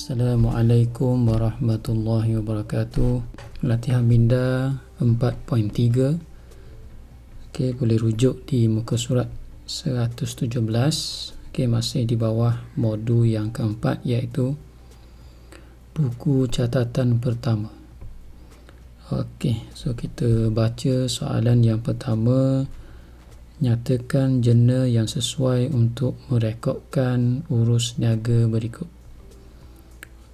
Assalamualaikum warahmatullahi wabarakatuh. Latihan minda 4.3. Okey, boleh rujuk di muka surat 117. Okey, masih di bawah modul yang keempat, iaitu buku catatan pertama. Okey, so kita baca soalan yang pertama. Nyatakan jurnal yang sesuai untuk merekodkan urus niaga berikut.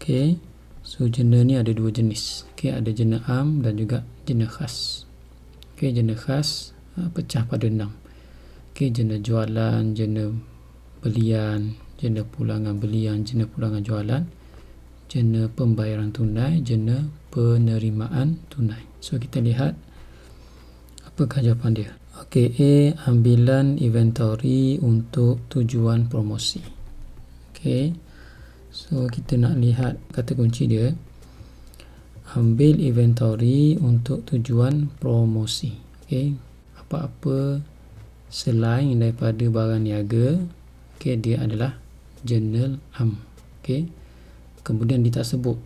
Okey, so jurnal ni ada dua jenis. Okey, ada jurnal am dan juga jurnal khas. Okey, jurnal khas pecah pada 6. Okey, jurnal jualan, jurnal belian, jurnal pulangan belian, jurnal pulangan jualan, jurnal pembayaran tunai, jurnal penerimaan tunai. So kita lihat apakah jawapan dia. Okey, A, ambilan inventory untuk tujuan promosi. Okey, so kita nak lihat kata kunci dia. Ambil inventory untuk tujuan promosi. Okey, apa-apa selain daripada barang niaga, okey, dia adalah jurnal am. Okey, kemudian dia tak sebut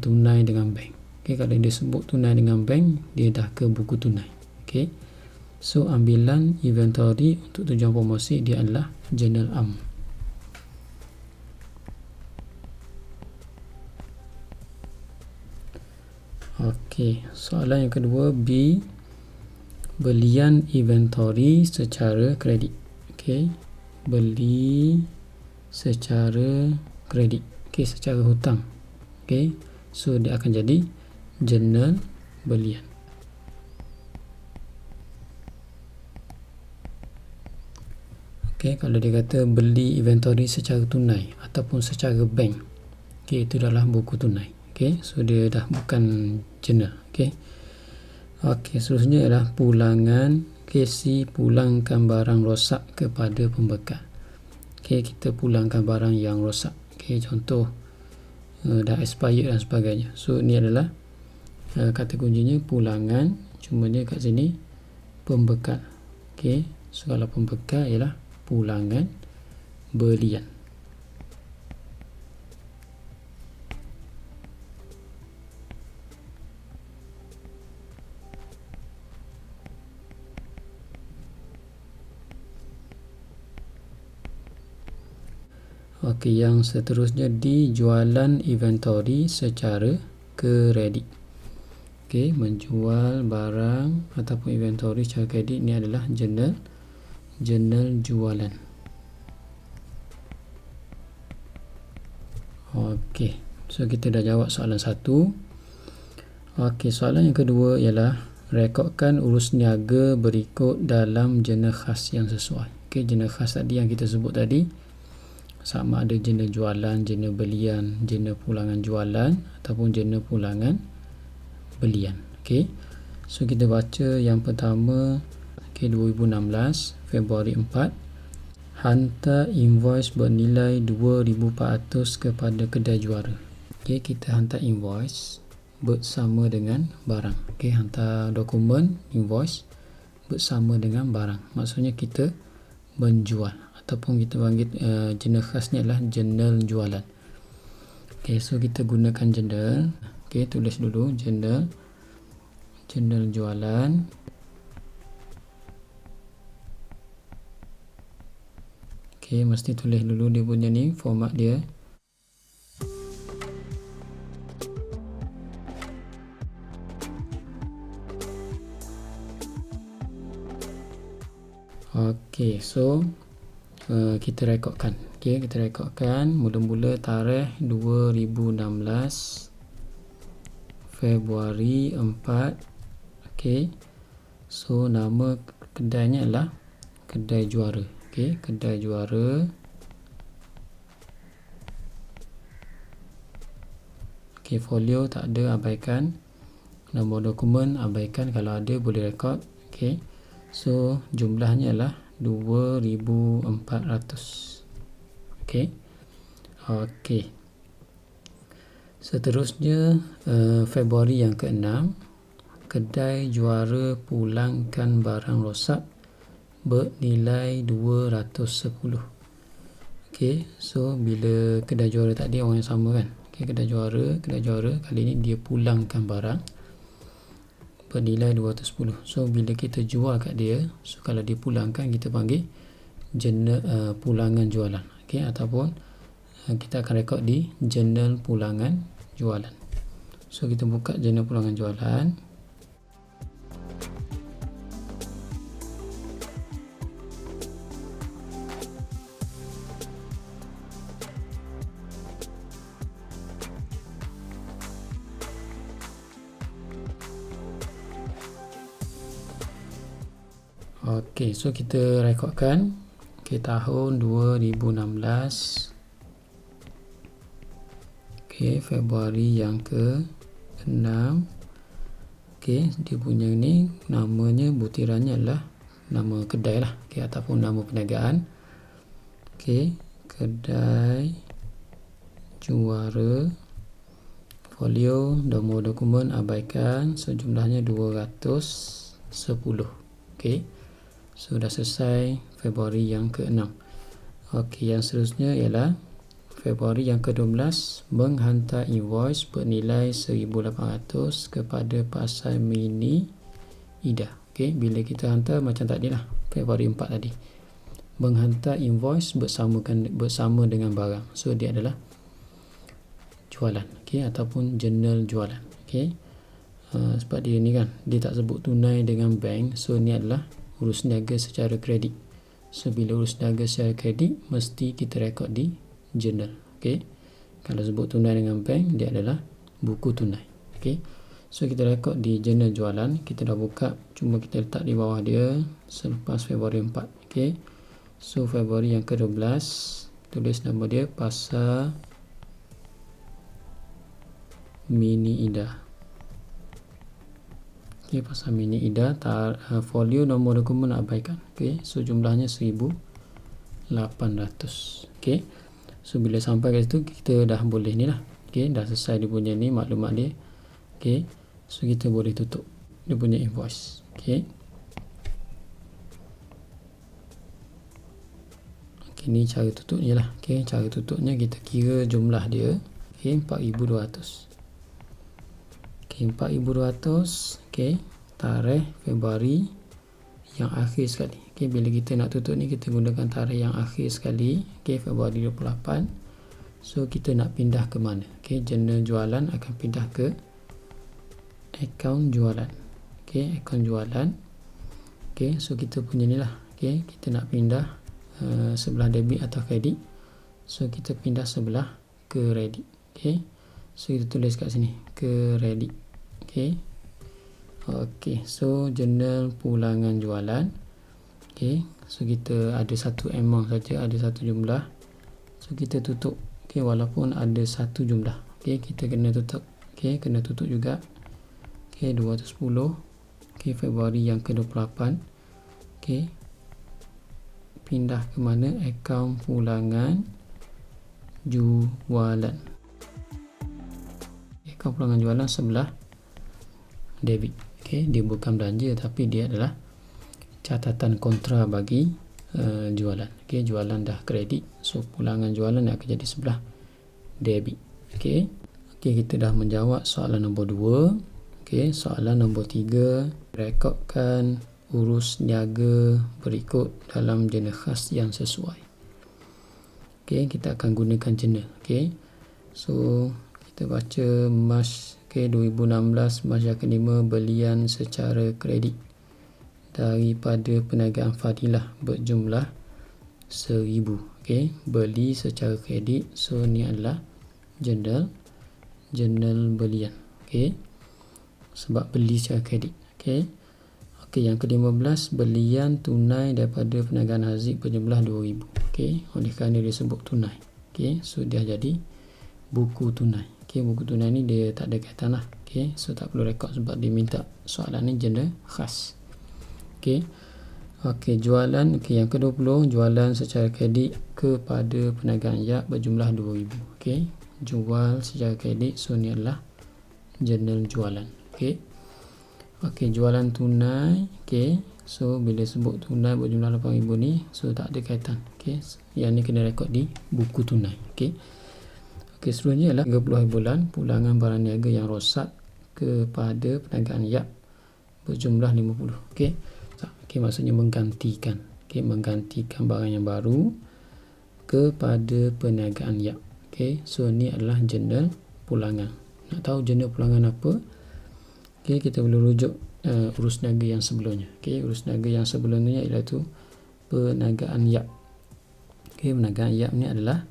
tunai dengan bank. Okey, kalau dia sebut tunai dengan bank, dia dah ke buku tunai. Okey, so ambilan inventory untuk tujuan promosi dia adalah jurnal am. Okey, soalan yang kedua, B, belian inventory secara kredit. Okey, beli secara kredit. Okey, secara hutang. Okey, so dia akan jadi jurnal belian. Okey, kalau dia kata beli inventory secara tunai ataupun secara bank, okey, itu adalah buku tunai. Okey, so dia dah bukan jurnal. Okey. Okey, seterusnya ialah pulangan. Okey, C, pulangkan barang rosak kepada pembekal. Okey, kita pulangkan barang yang rosak. Okey, contoh dah expired dan sebagainya. So ni adalah kata kuncinya pulangan, cuma dia kat sini pembekal. Okey, so kalau pembekal ialah pulangan belian. Okey, yang seterusnya, di jualan inventory secara kredit. Okey, menjual barang ataupun inventory secara kredit ni adalah jurnal jualan. Okey, so kita dah jawab soalan 1. Okey, soalan yang kedua ialah rekodkan urus niaga berikut dalam jurnal khas yang sesuai. Okey, jurnal khas tadi yang kita sebut tadi, sama ada jurnal jualan, jurnal belian, jurnal pulangan jualan ataupun jurnal pulangan belian. Okey, so kita baca yang pertama. Okey, 2016 Februari 4, hantar invoice bernilai 2,400 kepada kedai juara. Okey, kita hantar invoice bersama dengan barang. Okey, hantar dokumen invoice bersama dengan barang. Maksudnya kita menjual ataupun kita panggil jurnal khas ni adalah jurnal jualan. Okey, so kita gunakan jurnal. Okey, tulis dulu jurnal jualan. Okey, mesti tulis dulu dia punya ni format dia. Okey, so kita rekodkan. Okey, kita rekodkan. Mula-mula tarikh 2016 Februari 4. Okey, so nama kedainya adalah kedai juara. Okey, kedai juara. Okey, folio tak ada, abaikan. Nombor dokumen abaikan, kalau ada boleh rekod. Okey, so jumlahnya adalah 2,400. Okey. Okey. Seterusnya Februari yang ke-6, kedai juara pulangkan barang rosak bernilai 210. Okey, so bila kedai juara tadi orang yang sama kan. Okay, kedai juara kali ni dia pulangkan barang bernilai 210. So bila kita jual kat dia, so kalau dia pulangkan, kita panggil jurnal pulangan jualan. Okay, ataupun kita akan rekod di jurnal pulangan jualan. So kita buka jurnal pulangan jualan. Okey, so kita rekodkan tahun 2016. Okey, Februari yang ke-6. Okey, dia punya ni namanya, butirannya adalah nama kedai lah, okey, ataupun nama perniagaan. Okey, kedai juara, folio, nombor dokumen abaikan, sejumlahnya 210. Okey, sudah selesai Februari yang ke-6. Okey, yang seterusnya ialah Februari yang ke-12, menghantar invoice bernilai 1,800 kepada Pasar Mini Ida. Okey, bila kita hantar macam tadi lah, Februari 4 tadi, menghantar invoice bersama dengan barang. So dia adalah jualan, okey, ataupun jurnal jualan. Okey, sebab dia ni kan, dia tak sebut tunai dengan bank, so ni adalah urus niaga secara kredit. So bila urus niaga secara kredit, mesti kita rekod di jurnal. Okey, kalau sebut tunai dengan bank, dia adalah buku tunai. Okey, so kita rekod di jurnal jualan. Kita dah buka, cuma kita letak di bawah dia selepas Februari 4. Okey, so Februari yang ke-12, tulis nama dia Pasar Mini Ida. Okay, Pasar Mini Ida, folio, nombor dokumen abaikan. Okay, so jumlahnya 1,800. Okay, so bila sampai ke situ, kita dah boleh ni lah. Okay, dah selesai dia punya ni, maklumat dia. Okay, so kita boleh tutup dia punya invoice. Okay, ni cara tutupnya lah. Okay, cara tutupnya kita kira jumlah dia. Okay, 4,200. Okay, 4,200. Okay, tarikh Februari yang akhir sekali. Okay, bila kita nak tutup ni, kita gunakan tarikh yang akhir sekali. Okay, Februari 28. So kita nak pindah ke mana? Okay, jurnal jualan akan pindah ke akaun jualan. Okay, akaun jualan. Okay, so kita punya ni lah. Okay, kita nak pindah sebelah debit atau kredit. So kita pindah sebelah kredit. Okay, so kita tulis kat sini kredit. Okay, okay, so jurnal pulangan jualan. Okay, so kita ada satu amount saja, ada satu jumlah. So kita tutup. Okay, walaupun ada satu jumlah. Okay, kita kena tutup. Okay, kena tutup juga. Okay, 210. Okay, Februari yang ke-28. Okay, pindah ke mana? Akaun pulangan jualan. Akaun pulangan jualan sebelah debit. Okay, dia bukan belanja, tapi dia adalah catatan kontra bagi jualan. Okay, jualan dah kredit, so pulangan jualan akan jadi sebelah debit. Okay, okay, kita dah menjawab soalan nombor 2. Okay, soalan nombor 3, rekodkan urus niaga berikut dalam jurnal khas yang sesuai. Okay, kita akan gunakan jurnal. Okay, so kita baca Mac. Okay, 2016 Mac yang ke-5, belian secara kredit daripada perniagaan Fadilah berjumlah 1,000. Okay, beli secara kredit, so ni adalah jurnal belian. Okay, sebab beli secara kredit. Okay, okay, yang ke-15, belian tunai daripada perniagaan Haziq berjumlah 2,000. Okay, oleh kerana dia sebut tunai. Okay, so dia jadi buku tunai. Okay, buku tunai ni dia tak ada kaitan lah. Okay, so tak perlu rekod sebab dia minta soalan ni jurnal khas. Okay, okay, jualan. Okay, yang ke-20, jualan secara kredit kepada perniagaan Yap berjumlah 2,000. Okay, jual secara kredit, so ni adalah jurnal jualan. Okay, okay, jualan tunai. Okay, so bila sebut tunai berjumlah 8,000 ni, so tak ada kaitan. Okay, yang ni kena rekod di buku tunai. Okay, Okey, seterusnya ialah 30 hari bulan pulangan barang niaga yang rosak kepada perniagaan Yap berjumlah 50. Okey. Okey, maksudnya menggantikan. Okey, menggantikan barang yang baru kepada perniagaan Yap. Okey, so ni adalah jurnal pulangan. Nak tahu jurnal pulangan apa? Okey, kita boleh rujuk urus niaga yang sebelumnya. Okey, urus niaga yang sebelumnya iaitu perniagaan Yap. Okey, perniagaan Yap ni adalah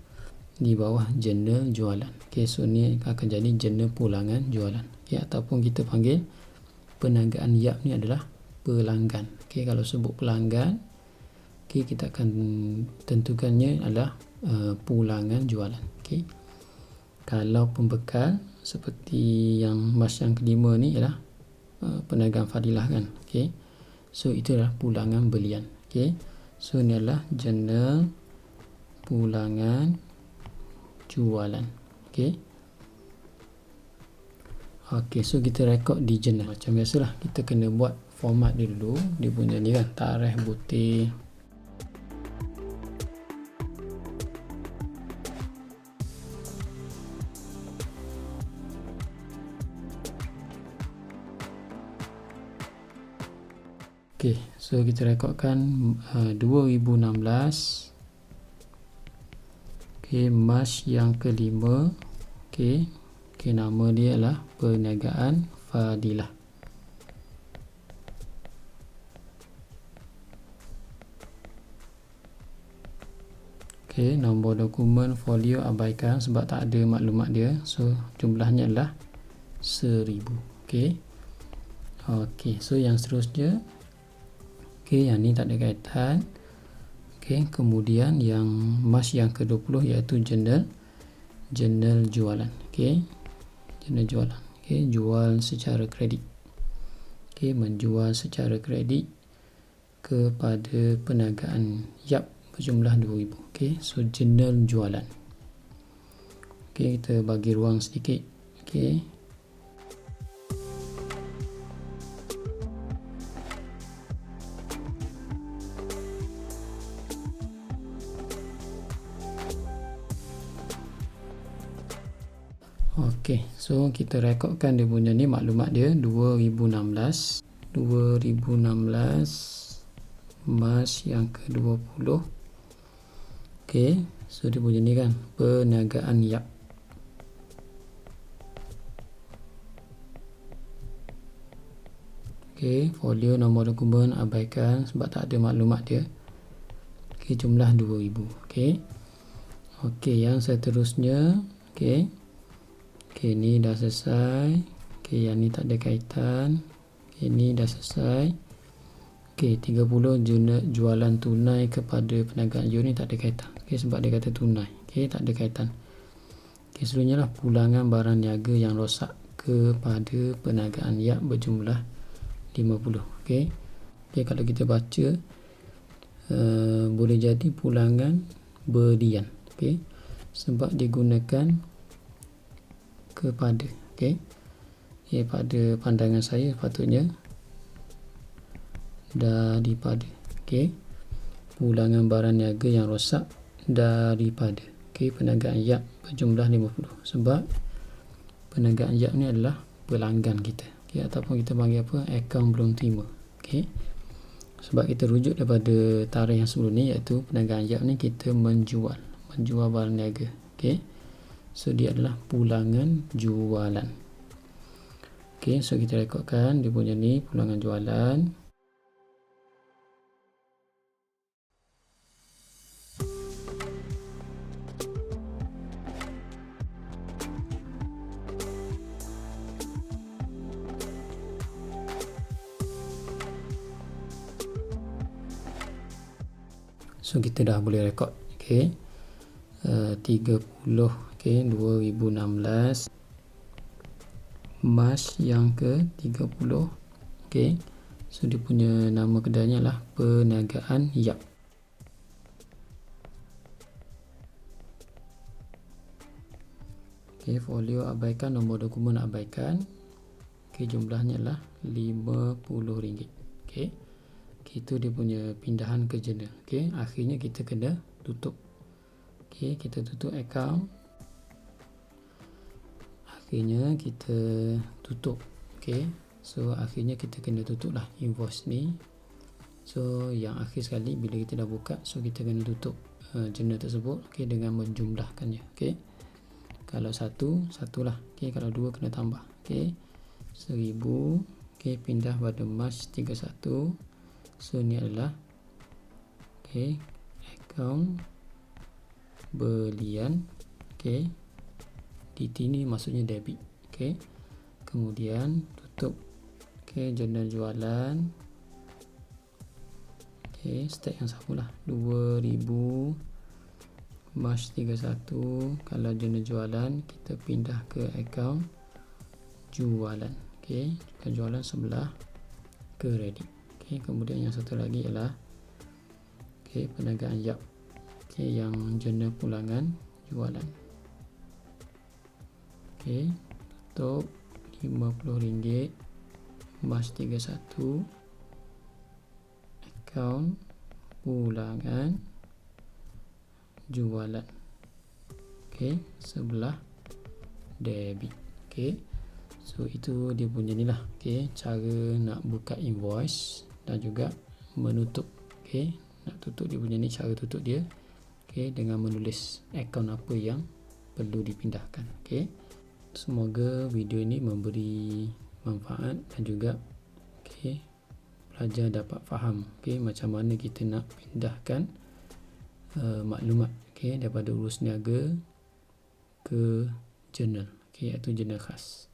di bawah jurnal jualan. Okey, so ni akan jadi jurnal pulangan jualan. Okey, ataupun kita panggil perniagaan Yap ni adalah pelanggan. Okey, kalau sebut pelanggan, okey, kita akan tentukannya adalah pulangan jualan. Okey. Kalau pembekal seperti yang mas yang kelima ni ialah perniagaan Fadilah kan. Okey. So itu adalah pulangan belian. Okey. So ni adalah jurnal pulangan jualan. Okey. Okey, so kita rekod di jurnal. Macam biasalah, kita kena buat format dia dulu. Dia punya ni kan, tarikh, butir. Okey, so kita rekodkan 2016. Okey, mas yang kelima. Okey. Okey, nama dia adalah perniagaan Fadilah. Okey, nombor dokumen folio abaikan sebab tak ada maklumat dia. So jumlahnya adalah 1000. Okey. Okey, so yang seterusnya, okey, yang ni tak ada kaitan. Okey, kemudian yang mas yang ke-20 iaitu jurnal jualan. Okey, jurnal jualan. Okey, jual secara kredit. Okey, menjual secara kredit kepada perniagaan Yap berjumlah 2000. Okey, so jurnal jualan. Okey, kita bagi ruang sedikit. Okey. Okey, so kita rekodkan dia punya ni maklumat dia 2016 mas yang ke-20. Okey, so dia punya ni kan perniagaan Yap. Okey, folio nombor dokumen abaikan sebab tak ada maklumat dia. Okey, jumlah 2000. Okey. Okey, yang seterusnya, okey. Okey, ni dah selesai. Okey, yang ni tak ada kaitan. Okey, ni dah selesai. Okey, 30 jualan tunai kepada perniagaan You ni tak ada kaitan. Okey, sebab dia kata tunai. Okey, tak ada kaitan. Okey, seterusnya lah pulangan barang niaga yang rosak kepada perniagaan Yap berjumlah 50. Okey. Okey, kalau kita baca boleh jadi pulangan berlian. Okey. Sebab digunakan kepada. Okey. Okay, pada pandangan saya patutnya daripada. Okey. Pulangan barang niaga yang rosak daripada. Okey, perniagaan Yap berjumlah 50. Sebab perniagaan Yap ni adalah pelanggan kita. Okey, ataupun kita panggil apa? Akaun belum terima. Okey. Sebab kita rujuk daripada tarikh yang sebelum ni iaitu perniagaan Yap ni kita menjual barang niaga. Okey. So dia adalah pulangan jualan. Okey, so kita rekodkan dia punya ni pulangan jualan. So kita dah boleh rekod. Okey. 30 okey 2016 mas yang ke-30. Okey. So dia punya nama kedainya adalah perniagaan Yap. Okey, folio abaikan, nombor dokumen abaikan. Okey, jumlahnya adalah RM50. Okey. Itu dia punya pindahan ke jurnal. Okey, akhirnya kita kena tutup. Okey, kita tutup akaun. akhirnya kita tutup. Okay, so akhirnya kita kena tutup lah invoice ni. So yang akhir sekali bila kita dah buka, so kita kena tutup journal tersebut, okay, dengan menjumlahkannya. Okay, kalau satu lah, okay, kalau dua kena tambah. Okay, 1000, okay, pindah pada Mac 31. So ni adalah, okay, akaun belian. Okay, DT ni maksudnya debit. Okay, kemudian tutup. Okay, journal jualan. Okay, step yang sama lah, 2000 Mac 31. Kalau journal jualan, kita pindah ke akaun jualan. Okay, jualan sebelah kredit. Okay, kemudian yang satu lagi ialah, okay, perniagaan Yap. Okay, yang journal pulangan jualan. Okay, tutup RM50 Mac 31 akaun pulangan jualan. Okay, sebelah debit. Okay, so itu dia punya ni lah. Okay, cara nak buka invoice dan juga menutup. Okay, nak tutup dia punya ni, cara tutup dia. Okay, dengan menulis akaun apa yang perlu dipindahkan. Okay, semoga video ini memberi manfaat dan juga, okay, pelajar dapat faham, okay, macam mana kita nak pindahkan maklumat, okay, daripada urus niaga ke journal, okay, iaitu journal khas.